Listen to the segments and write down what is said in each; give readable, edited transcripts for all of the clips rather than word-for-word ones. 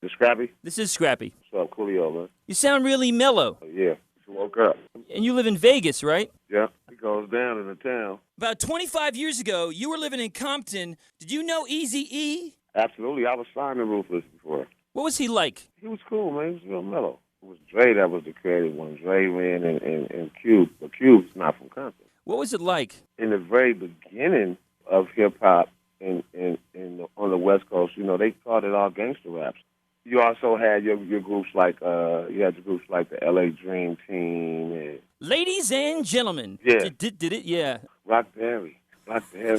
The Scrappy? This is Scrappy. What's up, Coolio, man? You sound really mellow. Yeah, just woke up. And you live in Vegas, right? Yeah, it goes down in the town. About 25 years ago, you were living in Compton. Did you know Eazy-E? Absolutely, I was signed to Ruthless before. What was he like? He was cool, man. He was real mellow. It was Dre that was the creative one. Dre, man, and Cube. But Cube's not from Compton. What was it like? In the very beginning of hip-hop on the West Coast, you know, they called it all gangster raps. You also had your groups like the LA Dream Team and Ladies and gentlemen. Yeah. Did it? Yeah. Rockberry, yeah,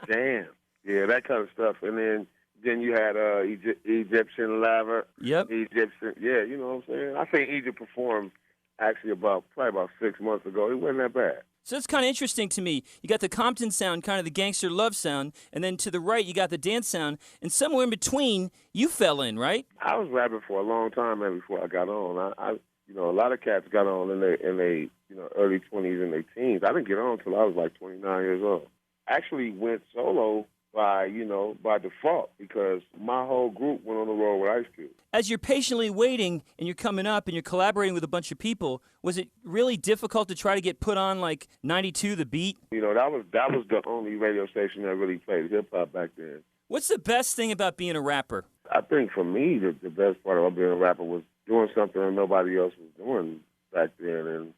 Jam, yeah, that kind of stuff. And then you had Egyptian Laver. Yep. Egyptian, yeah, you know what I'm saying. I think Egypt performed actually probably about 6 months ago. It wasn't that bad. So that's kind of interesting to me. You got the Compton sound, kind of the gangster love sound, and then to the right you got the dance sound, and somewhere in between you fell in, right? I was rapping for a long time, man, before I got on. I you know, a lot of cats got on in they early 20s and their teens. I didn't get on until I was like 29 years old. I actually went solo by default because my whole group went on the road with Ice Cube. As you're patiently waiting and you're coming up and you're collaborating with a bunch of people, was it really difficult to try to get put on like 92 The Beat? You know, that was the only radio station that really played hip-hop back then. What's the best thing about being a rapper? I think for me, the best part about being a rapper was doing something that nobody else was doing back then, and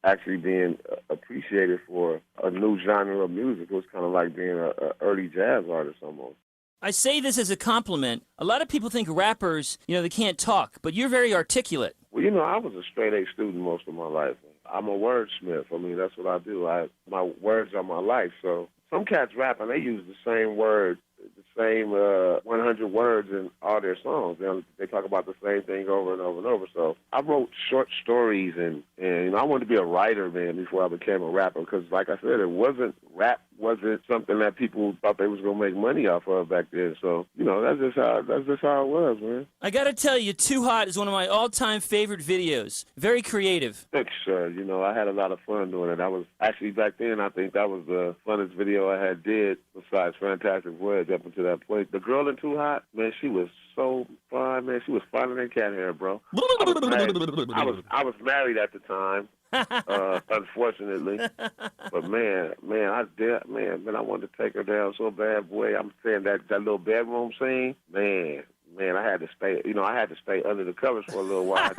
actually being appreciated for a new genre of music. It was kind of like being an early jazz artist almost. I say this as a compliment. A lot of people think rappers, they can't talk, but you're very articulate. Well, I was a straight-A student most of my life. I'm a wordsmith. I mean, that's what I do. My words are my life. So some cats rap and they use the same word, the same 100 words in all their songs. They talk about the same thing over and over and over. So I wrote short stories, and I wanted to be a writer, man, before I became a rapper. Because, like I said, rap wasn't something that people thought they was gonna make money off of back then. So that's just how it was, man. I gotta tell you, Too Hot is one of my all-time favorite videos. Very creative. Thanks, sir. I had a lot of fun doing it. I was actually back then. I think that was the funnest video I had did besides Fantastic Voyage up until that point. The girl in Too Hot, man, she was so fine, man. She was finer than cat hair, bro. I was married at the time. Unfortunately, but man, I wanted to take her down so bad, boy. I'm saying that little bedroom scene, man, I had to stay. I had to stay under the covers for a little while.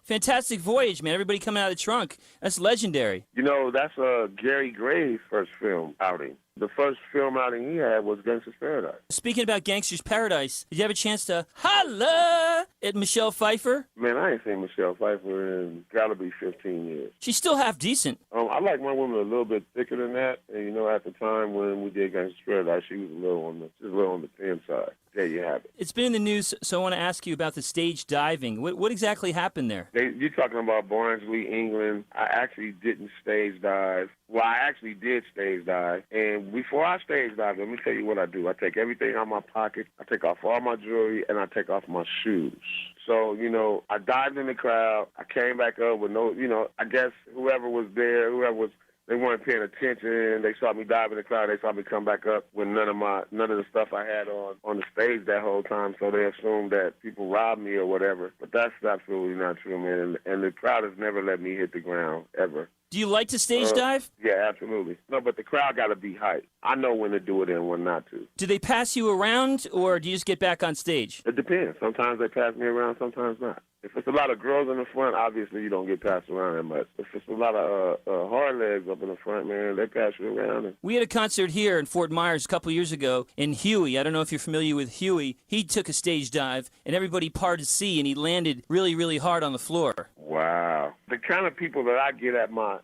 Fantastic Voyage, man. Everybody coming out of the trunk. That's legendary. That's Gary Gray's first film outing. The first film outing he had was Gangsta's Paradise. Speaking about Gangsta's Paradise, did you have a chance to holla at Michelle Pfeiffer? Man, I ain't seen Michelle Pfeiffer in gotta be 15 years. She's still half decent. I like my women a little bit thicker than that. And at the time when we did Gangsta's Paradise, she was a little on the thin side. There you have it. It's been in the news, so I want to ask you about the stage diving. What exactly happened there? You're talking about Barnsley, England. I actually didn't stage dive. Well, I actually did stage dive. And before I stage dive, let me tell you what I do. I take everything out of my pocket. I take off all my jewelry, and I take off my shoes. So, I dived in the crowd. I came back up with I guess whoever was there, they weren't paying attention. They saw me dive in the crowd. They saw me come back up with none of the stuff I had on the stage that whole time. So they assumed that people robbed me or whatever. But that's absolutely not true, man. And the crowd has never let me hit the ground ever. Do you like to stage dive? Yeah, absolutely. No, but the crowd got to be hyped. I know when to do it and when not to. Do they pass you around, or do you just get back on stage? It depends. Sometimes they pass me around, sometimes not. If it's a lot of girls in the front, obviously you don't get passed around that much. If it's a lot of hard legs up in the front, man, they pass you around. We had a concert here in Fort Myers a couple years ago in Huey. I don't know if you're familiar with Huey. He took a stage dive, and everybody parted to see, and he landed really, really hard on the floor. Wow. The kind of people that I get at my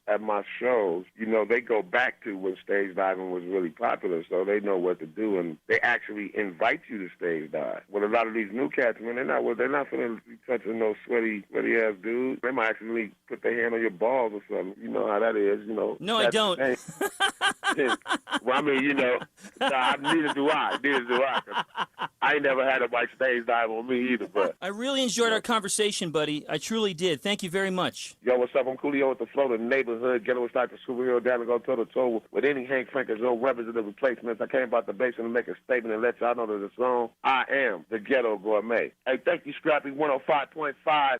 shows, they go back to when stage diving was really popular, so they know what to do, and they actually invite you to stage dive. With a lot of these new cats, man, they're not going to be touching no sweaty ass dudes. They might actually put their hand on your balls or something. You know how that is, No, I don't. Well, I mean, neither do I. I ain't never had a white stage dive on me either, but I really enjoyed our conversation, buddy. I truly did. Thank you very much. Yo, Yo, what's up? I'm Coolio with the flow, the neighborhood. Ghetto is like the superhero down to go toe-to-toe with any Hank Frankers or representative replacements. I came about the basin to make a statement and let y'all know that the song I am the Ghetto Gourmet. Hey, thank you, Scrappy 105.5.